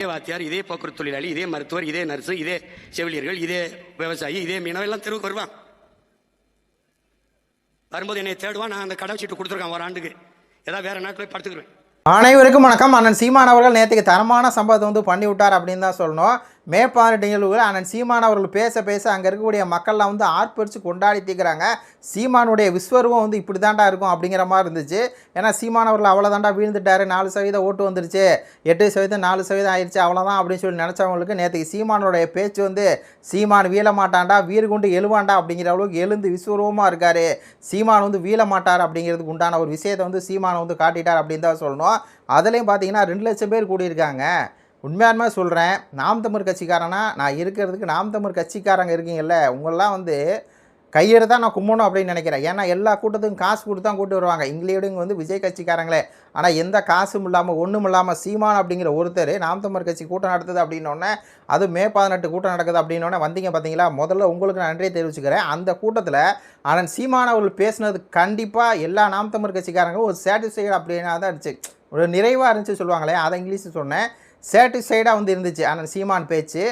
வாத்தியார், இதே போக்குவரத்து தொழிலாளி, இதே மருத்துவர், இதே நர்ஸு, இதே செவிலியர்கள், இதே விவசாயி, இதே மீனவர் எல்லாம் தெருவுக்கு வருவான். வரும்போது என்னை தேடுவான். நான் அந்த கடை சீட்டு கொடுத்துருக்கேன் ஒரு ஆண்டுக்கு. ஏதாவது வேற நாட்டில் போய் படுத்துக்குவேன். அனைவருக்கும் வணக்கம். அண்ணன் சீமான் அவர்கள் நேற்றுக்கு தரமான சம்பவத்தை வந்து பண்ணி விட்டார் அப்படின்னு தான் சொல்லணும். மே 18 நிகழ்வுகள் அண்ணன் சீமான் அவர்கள் பேச அங்கே இருக்கக்கூடிய மக்கள்லாம் வந்து ஆர்ப்பரித்து கொண்டாடி தீர்க்குறாங்க. சீமானுடைய விஸ்வரூபம் வந்து இப்படி தாண்டா இருக்கும் அப்படிங்கிற மாதிரி இருந்துச்சு. ஏன்னா சீமான் அவர்கள் அவ்வளோதாண்டா வீழ்ந்துட்டார், 4% ஓட்டு வந்துருச்சு, 8% 4% ஆயிடுச்சு, அவ்வளோதான் அப்படின்னு சொல்லி நினச்சவங்களுக்கு நேற்றுக்கு சீமானுடைய பேச்சு வந்து சீமான் வீழ மாட்டான்டா, வீறு கொண்டு எழுவாண்டா அப்படிங்கிற அளவுக்கு எழுந்து விஸ்வரூபமாக இருக்கார். சீமான் வந்து வீழ மாட்டார் அப்படிங்கிறதுக்கு உண்டான ஒரு விஷயத்தை வந்து சீமான் வந்து காட்டிட்டார் அப்படின்னு தான் சொல்லணும். அதுலேயும் பார்த்தீங்கன்னா 2 லட்சம் பேர் கூடியிருக்காங்க. உண்மையாலுமே சொல்கிறேன், நாம் தமிழ் கட்சிக்காரனா நான் இருக்கிறதுக்கு நாம் தமிழ் கட்சிக்காரங்க இருக்கீங்கல்ல, உங்களெலாம் வந்து கையெடுத்தா நான் கும்பணும் அப்படின்னு நினைக்கிறேன். ஏன்னா எல்லா கூட்டத்துக்கும் காசு கொடுத்து தான் கூட்டு வருவாங்க, இங்கிலீடும் வந்து விஜய் கட்சிக்காரங்களே. ஆனால் எந்த காசும் இல்லாமல் ஒன்றும் இல்லாமல் சீமான் அப்படிங்கிற ஒருத்தர் நாம் தமிழ் கட்சி கூட்டம் நடத்துது அப்படின்னோடனே, அது மே 18 கூட்டம் நடக்குது அப்படின்னோடனே வந்தீங்க பார்த்தீங்களா. முதல்ல உங்களுக்கு நான் நன்றியை தெரிவிச்சுக்கிறேன். அந்த கூட்டத்தில் அண்ணன் சீமான் அவர்கள் பேசினது கண்டிப்பாக எல்லா நாம் தமிழ் கட்சிக்காரங்களும் ஒரு சாட்டிஸ்ஃபைடு அப்படின்னா தான் இருந்துச்சு, ஒரு நிறைவாக இருந்துச்சு சொல்லுவாங்களே, அதை இங்கிலீஷ் சொன்னேன், சாட்டிஸ்ஃபைடாக வந்து இருந்துச்சு அண்ணன் சீமான் பேச்சு.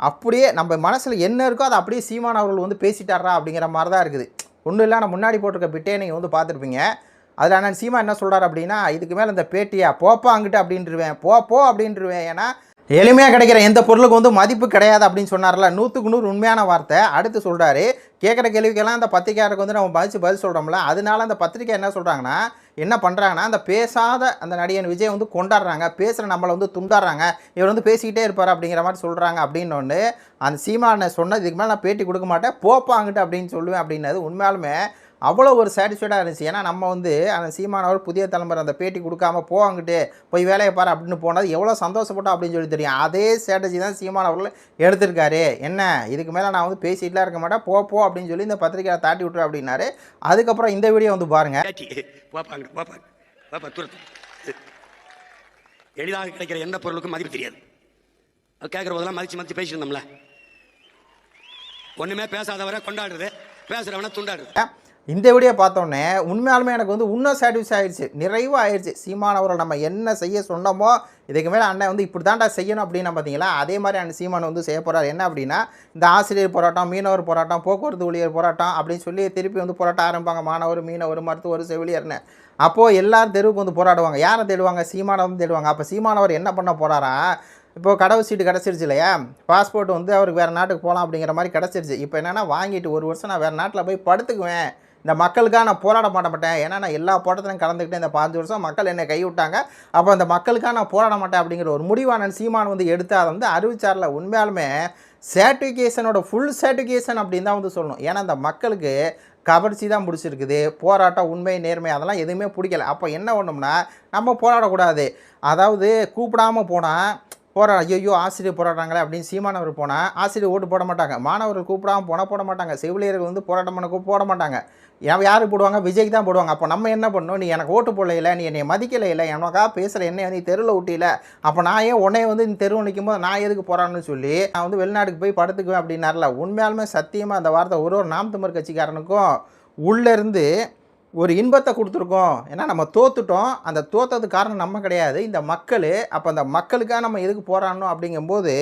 அப்படியே நம்ம மனசில் என்ன இருக்கோ அதை அப்படியே சீமான் அவர்கள் வந்து பேசிட்டாரா அப்படிங்கிற மாதிரி தான் இருக்குது. ஒன்றும் இல்லை, நான் முன்னாடி போட்டிருக்க பிட்டே நீங்கள் வந்து பார்த்துருப்பீங்க. அதில் அண்ணன் சீமான் என்ன சொல்கிறார் அப்படின்னா, இதுக்கு மேலே இந்த பேட்டியா போப்பா அங்கிட்டு அப்படின்ட்டுருவேன், போ அப்படின்ட்டுருவேன். ஏன்னா எளிமையாக கிடைக்கிற எந்த பொருளுக்கு வந்து மதிப்பு கிடையாது அப்படின்னு சொன்னார்ல, 100க்கு 100 உண்மையான வார்த்தை. அடுத்து சொல்கிறாரு, கேட்குற கேள்விக்கெல்லாம் அந்த பத்திரிக்கையாருக்கு வந்து நம்ம பதில் சொல்கிறோம்ல, அதனால அந்த பத்திரிக்கை என்ன சொல்கிறாங்கன்னா, என்ன பண்ணுறாங்கன்னா, அந்த பேசாத அந்த நடிகன் விஜய் வந்து கொண்டாடுறாங்க, பேசுகிற நம்மளை வந்து துண்டாடுறாங்க, இவர் வந்து பேசிக்கிட்டே இருப்பார் அப்படிங்கிற மாதிரி சொல்கிறாங்க. அப்படின்னு அந்த சீமானை சொன்னது, இதுக்கு மேலே நான் பேட்டி கொடுக்க மாட்டேன், போப்பாங்கிட்டு அப்படின்னு சொல்லுவேன் அப்படின்னது உண்மையாலுமே அவ்வளோ ஒரு சாட்டிஸ்ஃபைடாக இருந்துச்சு. ஏன்னா நம்ம வந்து அந்த சீமானவர் புதிய தலைமுறை அந்த பேட்டி கொடுக்காம போவாங்கிட்டு போய் வேலையை பாரு அப்படின்னு போனது எவ்வளோ சந்தோஷப்பட்டோம் அப்படின்னு சொல்லி தெரியும். அதே ஸ்ட்ராட்டஜி தான் சீமான் அவர்கள் எடுத்திருக்காரு. என்ன இதுக்கு மேலே நான் வந்து பேசிட்டுலாம் இருக்க மாட்டேன், போ அப்படின்னு சொல்லி இந்த பத்திரிக்கையை தாட்டி விட்டுரு அப்படின்னாரு. அதுக்கப்புறம் இந்த வீடியோ வந்து பாருங்கள். எளிதாக கிடைக்கிற எந்த பொருளுக்கும் மதிப்பு தெரியாது. கேட்குற போதெல்லாம் மதிச்சு பேசிட்டு இருந்தோம்ல, ஒன்றுமே பேசாதவரை கொண்டாடுறது, பேசுகிறவனை துண்டாடுறது. இந்த வீடியோ பார்த்தோன்னே உண்மையாலுமே எனக்கு வந்து இன்னும் சாட்டிஸ்ஃபை ஆயிடுச்சு, நிறைவாக ஆயிடுச்சு. சீமான் அவர்கள் நம்ம என்ன செய்ய சொன்னோமோ இதுக்கு மேலே அண்ணன் வந்து இப்படி தாண்டா செய்யணும் அப்படின்னு பார்த்தீங்களா, அதே மாதிரி அண்ணன் சீமான் வந்து செய்ய போகிறார். என்ன அப்படின்னா, இந்த ஆசிரியர் போராட்டம், மீனவர் போராட்டம், போக்குவரத்து ஊழியர் போராட்டம் அப்படின்னு சொல்லி திருப்பி வந்து போராட்டம் ஆரம்பிப்பாங்க. மாணவர், மீனவர், மருத்துவர், செவிலியர்னு. அப்போது எல்லாரும் தெருவுக்கு வந்து போராடுவாங்க. யாரை தேடுவாங்க? சீமானை வந்து தேடுவாங்க. அப்போ சீமானவர் என்ன பண்ண போகிறாரா, இப்போது கடவு சீட்டு கிடச்சிருச்சு இல்லையா, பாஸ்போர்ட் வந்து அவருக்கு வேறு நாட்டுக்கு போகலாம் அப்படிங்கிற மாதிரி கிடச்சிருச்சு. இப்போ என்னென்னா, வாங்கிட்டு 1 வருஷம் நான் வேறு நாட்டில் போய் படுத்துக்குவேன், இந்த மக்களுக்காக நான் போராட மாட்டேன். ஏன்னா நான் எல்லா போராட்டத்திலும் கலந்துக்கிட்டேன், இந்த 5 வருஷம் மக்கள் என்னை கைவிட்டாங்க, அப்போ அந்த மக்களுக்காக நான் போராட மாட்டேன் அப்படிங்கிற ஒரு முடிவான சீமான் வந்து எடுத்து அதை வந்து அறிவிச்சார்ல. உண்மையாலுமே சர்டிஃபிகேஷனோட ஃபுல் சர்டிஃபிகேஷன் அப்படின்னு தான் வந்து சொல்லணும். ஏன்னா அந்த மக்களுக்கு கவர்ச்சி தான் பிடிச்சிருக்குது, போராட்டம், உண்மை, நேர்மை அதெல்லாம் எதுவுமே பிடிக்கல. அப்போ என்ன பண்ணோம்னா, நம்ம போராடக்கூடாது. அதாவது கூப்பிடாமல் போனால் ஐயோ ஆசிரியர் போராடுறாங்களே அப்படின்னு சீமானவர் போனால் ஆசிரியர் ஓட்டு போட மாட்டாங்க, மாணவர்கள் கூப்பிடாமல் போனால் போட மாட்டாங்க, செவிலியர்கள் வந்து போராட்டம் பண்ண போட மாட்டாங்க. யாருக்கு போடுவாங்க? விஜய்க்கு தான் போடுவாங்க. அப்போ நம்ம என்ன பண்ணணும், நீ எனக்கு ஓட்டு போடல, நீ என்னை மதிக்கலை, இல்லை எனக்காக பேசுகிற என்னை நீ தெருவில் விட்டில, அப்போ நான் ஏன் உன்னைய வந்து நீ தெருவில் நிற்கும் போது நான் எதுக்கு போகிறான்னு சொல்லி நான் வந்து வெளிநாட்டுக்கு போய் படுத்துக்குவேன் அப்படின்னார்ல. உண்மையாலுமே சத்தியமாக அந்த வார்த்தை ஒரு நாம் தமிழ் கட்சிக்காரனுக்கும் உள்ளேருந்து ஒரு இன்பத்தை கொடுத்துருக்கோம். ஏன்னா நம்ம தோத்துட்டோம், அந்த தோத்ததுக்கு காரணம் நம்ம கிடையாது, இந்த மக்கள். அப்போ அந்த மக்களுக்காக நம்ம எதுக்கு போராடணும் அப்படிங்கும்போது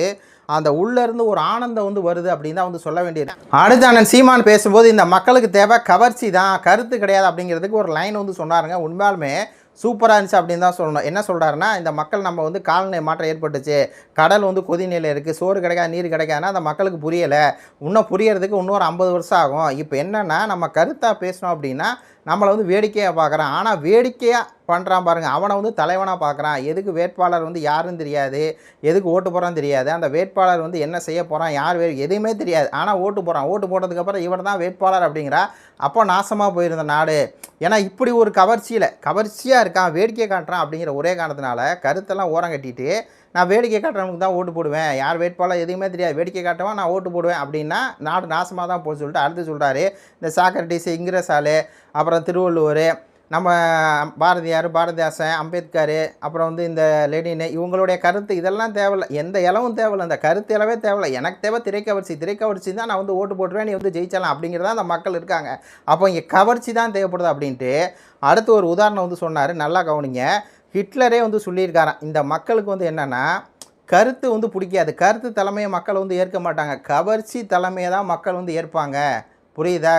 அந்த உள்ளேருந்து ஒரு ஆனந்தம் வந்து வருது அப்படின்னு தான் வந்து சொல்ல வேண்டியது. அடுத்து அண்ணன் சீமான் பேசும்போது இந்த மக்களுக்கு தேவை கவர்ச்சி தான், கருத்து கிடையாது அப்படிங்கிறதுக்கு ஒரு லைன் வந்து சொன்னாருங்க. உண்மையாலுமே சூப்பராக இருந்துச்சு அப்படின்னு தான் சொல்லணும். என்ன சொல்கிறாருன்னா, இந்த மக்கள் நம்ம வந்து காலநிலை மாற்றம் ஏற்பட்டுச்சு, கடல் வந்து கொதிநிலை இருக்குது, சோறு கிடைக்காது, நீர் கிடைக்காதுன்னா அந்த மக்களுக்கு புரியலை, இன்னும் புரியறதுக்கு இன்னொரு 50 வருஷம் ஆகும். இப்போ என்னென்னா, நம்ம கருத்தாக பேசணும் அப்படின்னா நம்மளை வந்து வேடிக்கையாக பார்க்குறான். ஆனால் வேடிக்கையாக பண்ணுறான் பாருங்கள், அவனை வந்து தலைவனாக பார்க்குறான். எதுக்கு வேட்பாளர் வந்து யாருன்னு தெரியாது, எதுக்கு ஓட்டு போகிறான்னு தெரியாது, அந்த வேட்பாளர் வந்து என்ன செய்ய போகிறான், யார் எதுவுமே தெரியாது. ஆனால் ஓட்டு போகிறான். ஓட்டு போட்டதுக்கப்புறம் இவர் தான் வேட்பாளர் அப்படிங்கிறா. அப்போ நாசமாக போயிருந்த நாடு. ஏன்னா இப்படி ஒரு கவர்ச்சியாக இருக்கான், வேடிக்கை காட்டுறான் அப்படிங்கிற ஒரே காரணத்தினால கருத்தெல்லாம் ஓரம் கட்டிட்டு நான் வேடிக்கை காட்டுறவனுக்கு தான் ஓட்டு போடுவேன், யார் வேட்பாளர் எதுவுமே தெரியாது, வேடிக்கை காட்டுவேன், நான் ஓட்டு போடுவேன் அப்படின்னா நாடு நாசமாக தான் போய் சொல்லிட்டு அடுத்து சொல்கிறாரு. இந்த சாக்ரட்டிஸ், இங்கிரசாலு, அப்புறம் திருவள்ளுவர், நம்ம பாரதியார், பாரதிதாசன், அம்பேத்கர், அப்புறம் வந்து இந்த லெனின், இவங்களுடைய கருத்து இதெல்லாம் தேவையில்லை, எந்த இலவும் தேவையில்லை, இந்த கருத்து இலவே தேவையில்லை. எனக்கு தேவை திரைக்கவர்ச்சி தான் நான் வந்து ஓட்டு போட்டுருவேன், நீ வந்து ஜெயிச்சலாம் அப்படிங்கிறதா அந்த மக்கள் இருக்காங்க. அப்போ இங்கே கவர்ச்சி தான் தேவைப்படுது அப்படின்ட்டு அடுத்து ஒரு உதாரணம் வந்து சொன்னார், நல்லா கவனிங்க. ஹிட்லரே வந்து சொல்லியிருக்காராம், இந்த மக்களுக்கு வந்து என்னென்னா கருத்து வந்து பிடிக்காது. கருத்து தலைமையை மக்கள் வந்து ஏற்க மாட்டாங்க. கவர்ச்சி தலைமையை தான் மக்கள் வந்து ஏற்பாங்க. புரியுதா?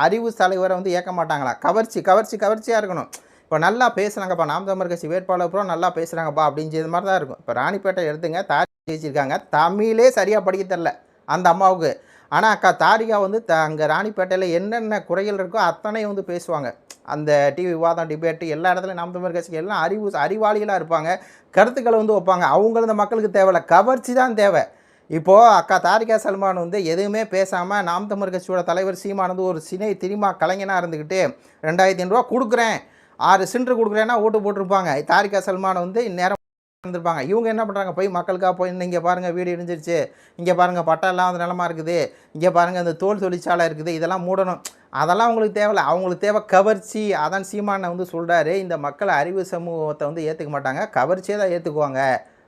அறிவு தலைவரை வந்து ஏற்க மாட்டாங்களா? கவர்ச்சியாக இருக்கணும். இப்போ நல்லா பேசுகிறாங்கப்பா, நாம் தமிழர் கட்சி வேட்பாளர் பூரா நல்லா பேசுகிறாங்கப்பா அப்படின்றது மாதிரி தான் இருக்கும். இப்போ ராணிப்பேட்டை எடுத்துங்க, தாரிகா ஜெயிச்சிருக்காங்க. தமிழே சரியாக படிக்க தெரில அந்த அம்மாவுக்கு. ஆனால் அக்கா தாரிகா வந்து அங்கே ராணிப்பேட்டையில் என்னென்ன குறைகள் இருக்கோ அத்தனை வந்து பேசுவாங்க. அந்த டிவி விவாதம், டிபேட்டு எல்லா இடத்துலையும் நாம் தமிழர் கட்சிக்கு எல்லாம் அறிவாளிகளாக இருப்பாங்க. கருத்துக்களை வந்து வைப்பாங்க. அவங்களும் இந்த மக்களுக்கு தேவையில்ல, கவர்ச்சி தான் தேவை. இப்போது அக்கா தாரிகா சல்மான் வந்து எதுவுமே பேசாமல் நாம் தமிழர் கட்சியோட தலைவர் சீமான் வந்து ஒரு சினிமா கலைஞனாக இருந்துக்கிட்டு 2500 ரூபா கொடுக்குறேன், 6 சிலிண்டர் கொடுக்குறேன்னா ஓட்டு போட்டிருப்பாங்க. தாரிகா சல்மான் வந்து இந்நேரம் இருந்திருப்பாங்க. இவங்க என்ன பண்ணுறாங்க, போய் மக்களுக்காக போய் இங்கே பாருங்கள் வீடு இடிஞ்சிருச்சு, இங்கே பாருங்கள் பட்டாலாம் வந்து நிலமா இருக்குது, இங்கே பாருங்கள் இந்த தோல் தொழிற்சாலை இருக்குது, இதெல்லாம் மூடணும். அதெல்லாம் அவங்களுக்கு தேவையில்ல. அவங்களுக்கு தேவை கவர்ச்சி. அதான் சீமானை வந்து சொல்கிறாரு, இந்த மக்கள் அறிவு சமூகத்தை வந்து ஏற்றுக்க மாட்டாங்க, கவர்ச்சியை தான் ஏற்றுக்குவாங்க.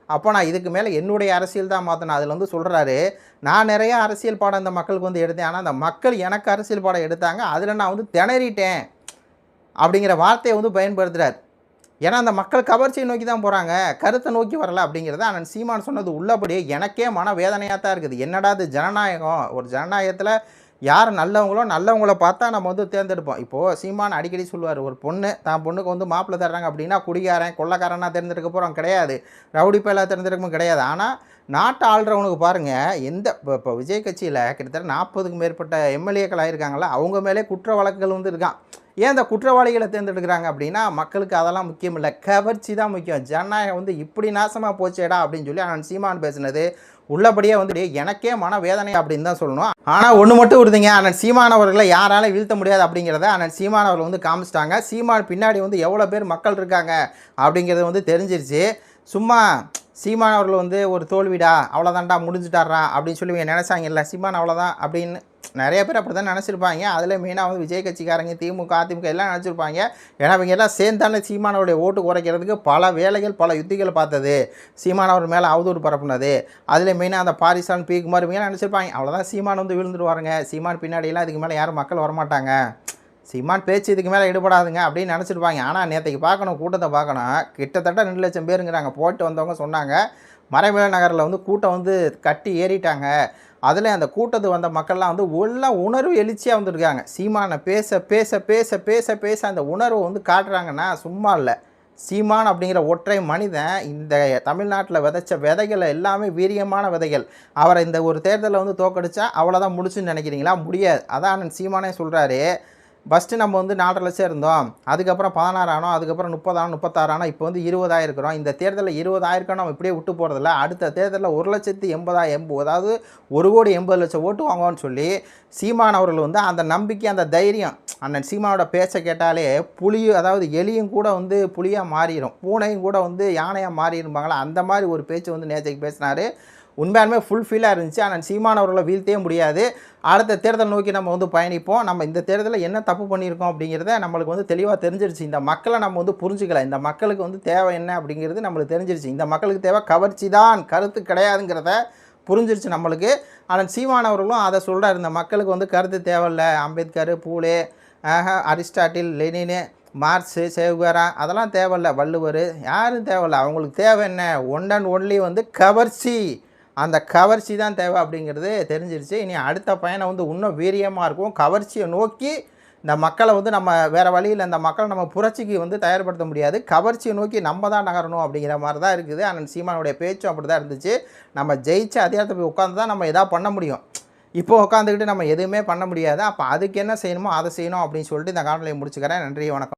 அப்போ நான் இதுக்கு மேலே என்னுடைய அரசியல் தான் மாற்றணும். அதில் வந்து சொல்கிறாரு, நான் நிறையா அரசியல் பாடம் இந்த மக்களுக்கு வந்து எடுத்தேன், ஆனால் அந்த மக்கள் எனக்கு அரசியல் பாடம் எடுத்தாங்க, அதில் நான் வந்து திணறிட்டேன் அப்படிங்கிற வார்த்தையை வந்து பயன்படுத்துகிறார். ஏன்னா அந்த மக்கள் கவர்ச்சியை நோக்கி தான் போகிறாங்க, கருத்தை நோக்கி வரல அப்படிங்கிறத அண்ணன் சீமான் சொன்னது உள்ளபடியே எனக்கே மன வேதனையாக தான் இருக்குது. என்னடா இது ஜனநாயகம்? ஒரு ஜனநாயகத்தில் யார் நல்லவங்கள பார்த்தா நம்ம வந்து தேர்ந்தெடுப்போம். இப்போது சீமான் அடிக்கடி சொல்லுவார், ஒரு பொண்ணு தான் பொண்ணுக்கு வந்து மாப்பிள்ளை தர்றாங்க அப்படின்னா குடிகாரன் கொள்ளைக்காரனாக தேர்ந்தெடுக்க போகிறோம் கிடையாது, ரவுடி பேலாக தேர்ந்தெடுக்கணும் கிடையாது. ஆனால் நாட்டை ஆள்றவனுக்கு பாருங்கள், இப்போ விஜய் கட்சியில் கிட்டத்தட்ட 40க்கும் மேற்பட்ட எம்எல்ஏக்கள் ஆகியிருக்காங்களா, அவங்க மேலே குற்ற வழக்குகள் வந்து இருக்கான். ஏன் இந்த குற்றவாளிகளை தேர்ந்தெடுக்கிறாங்க அப்படின்னா மக்களுக்கு அதெல்லாம் முக்கியம் இல்லை, கவர்ச்சி தான் முக்கியம். ஜனநாயகம் வந்து இப்படி நாசமாக போச்சேடா அப்படின்னு சொல்லி அண்ணன் சீமான் பேசுனது உள்ளபடியே வந்து எனக்கே மன வேதனை அப்படின்னு தான் சொல்லணும். ஆனால் ஒன்று மட்டும் விடுதுங்க, அண்ணன் சீமான் அவர்களை யாராலும் வீழ்த்த முடியாது அப்படிங்கிறத அண்ணன் சீமான் அவர்கள் வந்து காமிச்சிட்டாங்க. சீமான் பின்னாடி வந்து எவ்வளோ பேர் மக்கள் இருக்காங்க அப்படிங்கிறது வந்து தெரிஞ்சிருச்சு. சும்மா சீமான் அவர்கள் வந்து ஒரு தோல்விடா, அவ்வளோதான்டா முடிஞ்சுட்டாரா அப்படின்னு சொல்லி நினச்சாங்கல்ல, சீமான் அவ்வளோதான் அப்படின்னு நிறைய பேர் அப்படி தான் நினச்சிருப்பாங்க. அதில் மெயினாக வந்து விஜய் கட்சிக்காரங்க, திமுக, அதிமுக எல்லாம் நினச்சிருப்பாங்க. ஏன்னா இவங்க எல்லாம் சேர்ந்தாலே சீமானவருடைய ஓட்டு குறைக்கிறதுக்கு பல வேலைகள் பல யுத்திகள் பார்த்தது, சீமானவர் மேலே அவதூறு பரப்புனது, அதில் மெயினாக அந்த பாரிசான் பீக்குமார் இவங்க நினச்சிருப்பாங்க. அவ்வளோதான் சீமான் வந்து விழுந்துருவாருங்க, சீமான் பின்னாடியெல்லாம் இதுக்கு மேலே யாரும் மக்கள் வரமாட்டாங்க, சீமான் பேச்சு இதுக்கு மேலே ஈடுபடாதுங்க அப்படின்னு நினச்சிருப்பாங்க. ஆனால் நேற்றுக்கு பார்க்கணும், கூட்டத்தை பார்க்கணும், கிட்டத்தட்ட 2 லட்சம் பேருங்கிறாங்க. போட்டு வந்தவங்க சொன்னாங்க, மறைமலை நகரில் வந்து கூட்டம் வந்து கட்டி ஏறிட்டாங்க. அதில் அந்த கூட்டத்துக்கு வந்த மக்கள்லாம் வந்து எல்லாம் உணர்வு எழுச்சியாக வந்துருக்காங்க. சீமானை பேச பேச பேச பேச பேச அந்த உணர்வை வந்து காட்டுறாங்கன்னா சும்மா இல்லை. சீமான் அப்படிங்கிற ஒற்றை மனிதன் இந்த தமிழ்நாட்டில் விதைச்ச விதைகள் எல்லாமே வீரியமான விதைகள். அவரை இந்த ஒரு தேர்தலில் வந்து தோக்கடிச்சா அவ்வளோதான் முடிச்சுன்னு நினைக்கிறீங்களா? முடியாது. அதான் சீமானே சொல்கிறாரு, ஃபஸ்ட்டு நம்ம வந்து 4.5 லட்சம் இருந்தோம், அதுக்கப்புறம் 16 ஆனோம், அதுக்கப்புறம் 30 ஆனோம், 36 ஆனோம், இப்போ வந்து 20 இருக்கிறோம். இந்த தேர்தலில் 20 ஆயிருக்கோம், நம்ம இப்படியே விட்டு போகிறதில்ல, அடுத்த தேர்தலில் 1,80,000 அதாவது 1,80,00,000 ஓட்டு வாங்குவோன்னு சொல்லி சீமான் அவர்கள் வந்து அந்த நம்பிக்கை, அந்த தைரியம், அண்ணன் சீமானோட பேச்சை கேட்டாலே அதாவது எலியும் கூட வந்து புலியாக மாறிடும், பூனையும் கூட வந்து யானையாக மாறிடும்பாங்களா, அந்த மாதிரி ஒரு பேச்சு வந்து நேற்றைக்கு பேசினார். உண்மையாலுமே ஃபுல்ஃபில்லாக இருந்துச்சு. ஆனால் சீமான் அவர்களை வீழ்த்தே முடியாது. அடுத்த தேர்தல் நோக்கி நம்ம வந்து பயணிப்போம். நம்ம இந்த தேர்தலில் என்ன தப்பு பண்ணியிருக்கோம் அப்படிங்கிறத நம்மளுக்கு வந்து தெளிவாக தெரிஞ்சிருச்சு. இந்த மக்களை நம்ம வந்து புரிஞ்சுக்கலாம், இந்த மக்களுக்கு வந்து தேவை என்ன அப்படிங்கிறது நம்மளுக்கு தெரிஞ்சிருச்சு. இந்த மக்களுக்கு தேவை கவர்ச்சி தான், கருத்து கிடையாதுங்கிறத புரிஞ்சிருச்சு நம்மளுக்கு. ஆனால் சீமான் அவர்களும் அதை சொல்கிறார், இந்த மக்களுக்கு வந்து கருத்து தேவையில்லை, அம்பேத்கர், பூலே, அரிஸ்டாட்டில், லெனினு, மார்க்ஸு, சேகுவேரா அதெல்லாம் தேவையில்லை, வள்ளுவர் யாரும் தேவையில்லை, அவங்களுக்கு தேவை என்ன, ஒன் அண்ட் ஒன்லி வந்து கவர்ச்சி, அந்த கவர்ச்சி தான் தேவை அப்படிங்கிறது தெரிஞ்சிருச்சு. இனி அடுத்த பயணம் வந்து இன்னும் வீரியமாக இருக்கும். கவர்ச்சியை நோக்கி இந்த மக்களை வந்து நம்ம வேறு வழியில் இந்த மக்களை நம்ம புரட்சிக்கு வந்து தயார்படுத்த முடியாது, கவர்ச்சியை நோக்கி நம்ம தான் நகரணும் அப்படிங்கிற மாதிரி தான் இருக்குது. அண்ணன் சீமானுடைய பேச்சும் அப்படி தான் இருந்துச்சு. நம்ம ஜெயிச்சு அதிகாரத்தை போய் உட்காந்து தான் நம்ம எதாவது பண்ண முடியும். இப்போ உட்காந்துக்கிட்டு நம்ம எதுவுமே பண்ண முடியாது. அப்போ அதுக்கு என்ன செய்யணுமோ அதை செய்யணும் அப்படின்னு சொல்லிட்டு இந்த காணொலியை முடிச்சுக்கிறேன். நன்றி, வணக்கம்.